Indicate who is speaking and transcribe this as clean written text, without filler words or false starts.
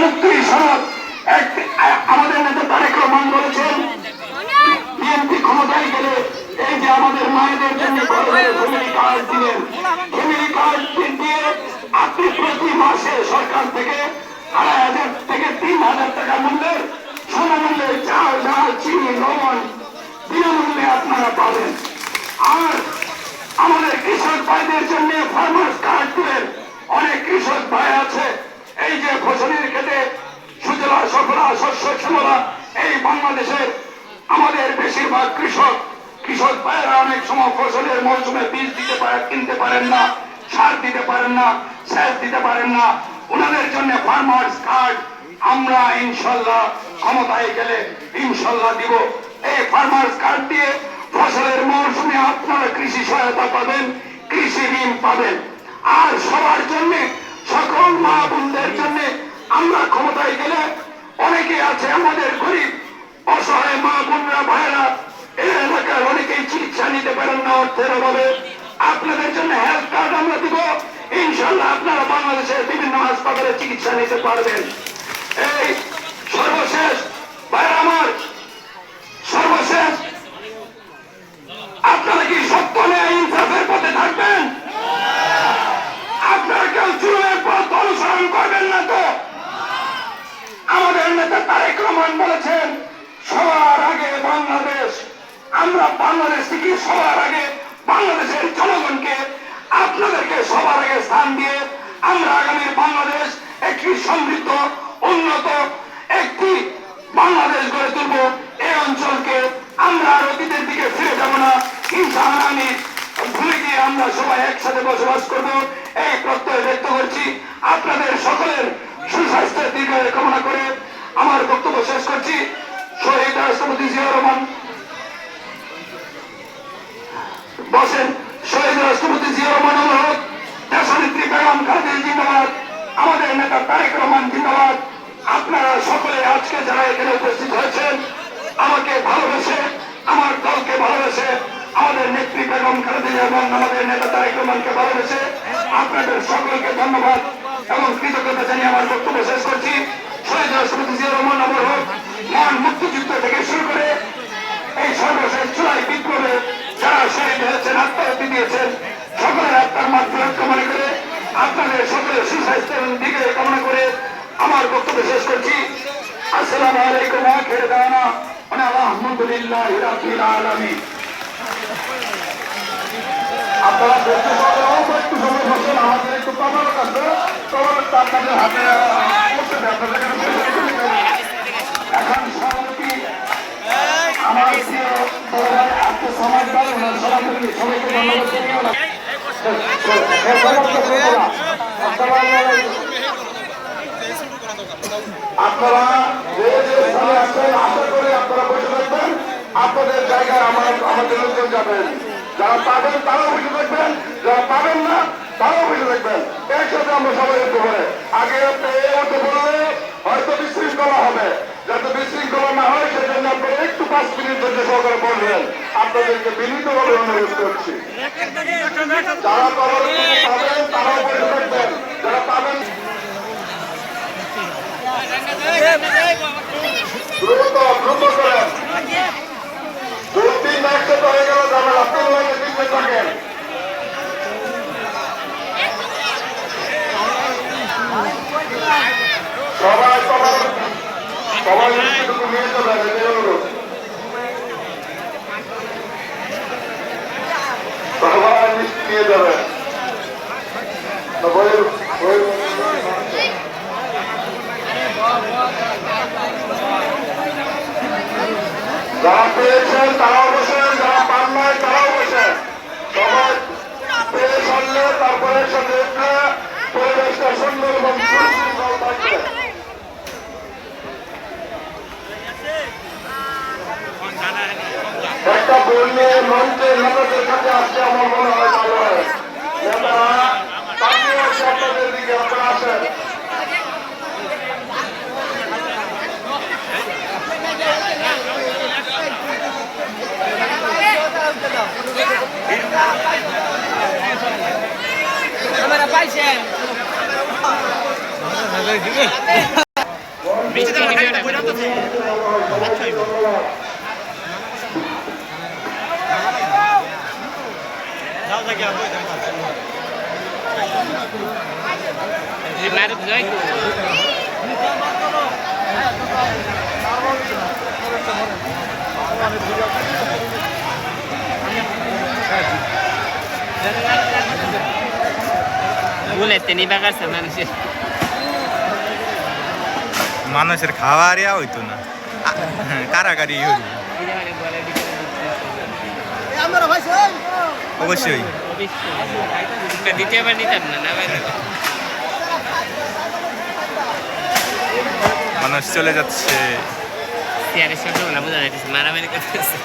Speaker 1: মুক্তি সনদ আমাদের নেতা তারেক রহমান বলেছেন বিএনপি ক্ষমতায় গেলে এই যে আমাদের মায়েদের জন্য ফ্যামিলি কার্ড দিলেন, ফ্যামিলি কার্ড দিয়ে আপনি প্রতি মাসে সরকার থেকে 2,500 থেকে 3,000 টাকা মূল্যের সমমূল্যের চাল ডাল চিনি লবণ বিনামূল্যে আপনারা পাবেন। আর আমাদের কৃষক ভাইদের জন্য ফার্মার্স কার্ড দিলেন। অনেক কৃষক ভাই আছে এই যে ফসলের ক্ষেত্রে সুজলা সফলা শস্য শ্যামলা এই বাংলাদেশের আমাদের বেশিরভাগ কৃষক ভাইয়েরা অনেক সময় ফসলের মৌসুমে বীজ কিনতে পারেন না, সার দিতে পারেন না, সেচ দিতে পারেন না। ওনাদের জন্য ফার্মার্স কার্ড আমরা ইনশাল্লাহ ক্ষমতায় গেলে ইনশাল্লাহ দিব। এই ফার্মার্স কার্ড দিয়ে ফসলের মৌসুমে আপনারা কৃষি সহায়তা পাবেন, কৃষি ঋণ পাবেন। আর সবার জন্য সকল মা বোনদের জন্য আমরা ক্ষমতায় গেলে অনেকে আছে আমাদের গরিব অসহায় মা বোনরা ভাইরা এই এলাকার অনেকেই চিকিৎসা নিতে পারেন না অর্থের অভাবে। আপনাদের জন্য হেলথ কার্ড আমরা দিব। ইনশাল্লাহ আপনারা বাংলাদেশের বিভিন্ন হাসপাতালে চিকিৎসা নিতে পারবেন। এই সর্বশেষ ভাইরা আমার, সর্বশেষ আপনারা কি সত্য নিয়ে ইনসাফের পথে থাকবেন? আপনারা কেউ জুলুমের পথ অনুসরণ করবেন না তো? আমাদের নেতা তারেক রহমান বলেছেন সবার আগে বাংলাদেশ। আমরা বাংলাদেশ থেকে সবার আগে বাংলাদেশের জনগণকে আপনাদেরকে সবার আগে স্থান দিয়ে আমরা আগামীর বাংলাদেশ একটি সমৃদ্ধ উন্নত একটি বাংলাদেশ গড়ে তুলব। এই অঞ্চলকে আমরা আর অতীতের দিকে ফিরে যাব না। ইনশাআল্লাহ আমি ভুলে গিয়ে আমরা সবাই একসাথে বসবাস করব এই প্রত্যয় ব্যক্ত করছি। আপনাদের সকলের সুস্বাস্থ্যের দীর্ঘায়ু কামনা করে আমার বক্তব্য শেষ করছি। শহীদ রাষ্ট্রপতি জিয়াউর রহমান বসেন। শহীদ রাষ্ট্রপতি জিয়াউর রহমান অনুরোধ, দেশনেত্রী বেগম খালেদা জিন্দাবাদ, আমাদের নেতা তারেক রহমান জিন্দাবাদ। আপনারা সকলে আজকে যারা এখানে উপস্থিত হয়েছেন আমাকে ভালোবেসে, আমার দলকে ভালোবেসে, আমাদের নেত্রী বেগম খালেদা এবং আমাদের নেতা তারেক রহমানকে ভালোবেসে আপনাদের সকলকে ধন্যবাদ এবং কৃতজ্ঞতা জানিয়ে আমার বক্তব্য শেষ করছি। শহীদ রাষ্ট্রপতি জিয়াউর রহমান অমর হোক। মহান মুক্তিযুদ্ধ থেকে শুরু করে এই সর্বশেষ জুলাই বিপ্লবে যারা শহীদ হয়েছেন, আত্মাহুতি দিয়েছেন, সকলের আত্মার মাধ্যমে কামনা করে আপনাদের সকলের সুস্বাস্থ্যের দিকে কামনা করে আমার বক্তব্য শেষ করছি। আসসালামু আলাইকুম ওয়া রাহমাতুল্লাহ ওয়া আলহামদুলিল্লাহি রাব্বিল আলামিন। আপনারা দেখতে পাবেন অল্প একটু সময় বসেন, আমাদের একটু কমানো আছে, কমানোটা আপনাদের হাতে করতে দেয়। এখন সভাপতি আমার প্রিয় আজকে সমাজবার ওনার সভাপতি সবাইকে ধন্যবাদ জানিয়ে আপনারা যে যে স্থানে আসবেন আশা করে আপনারা বসে থাকবেন। আপনাদের জায়গায় আমাদের লোকজন যাবেন। যারা পাবেন তারাও বসে থাকবেন, যারা পাবেন না তারাও বসে থাকবেন। একসাথে আমরা সবাই উঠতে পারে। আগে উঠতে বললে হয়তো বিশৃঙ্খলা হবে, যাতে বিশৃঙ্খলা না হয় সেজন্য আপনারা একটু 5 মিনিট ধৈর্য সহকারে বলবেন। আপনাদেরকে বিনীতভাবে অনুরোধ করছি। যারা পাবেন তারাও বসে থাকবেন, যারা পাবেন দ্রুত করেন। 2-3 একসাথে হয়ে গেল যাবেন। আপনার লাগে দিতে থাকেন। সবাই একটু নিয়ে যাবেন, এটাই অনুরোধ। সবাই নিয়ে যাবেন। যারা পেয়েছেন তারাও বসেন, যারা পান নাই তারাও বসেন। সবাই পেয়ে সারলে তারপরে সাথে পরিবেশটা সুন্দর এবং সুশৃঙ্খল থাকবে। একটা বই নিয়ে মঞ্চে নেতাদের কাছে আসছে আমার মনে হয় ভালো হয়। নেতারা তাকিয়ে আছে আপনাদের দিকে, আপনারা আসেন।
Speaker 2: পাইছে মানুষের খাওয়ার ইয়া হইতো না কারাগারি অবশ্যই
Speaker 3: দ্বিতীয়বার নিতাম না
Speaker 2: মানুষ চলে যাচ্ছে
Speaker 3: বোঝা যাচ্ছে মারামারি করতেছে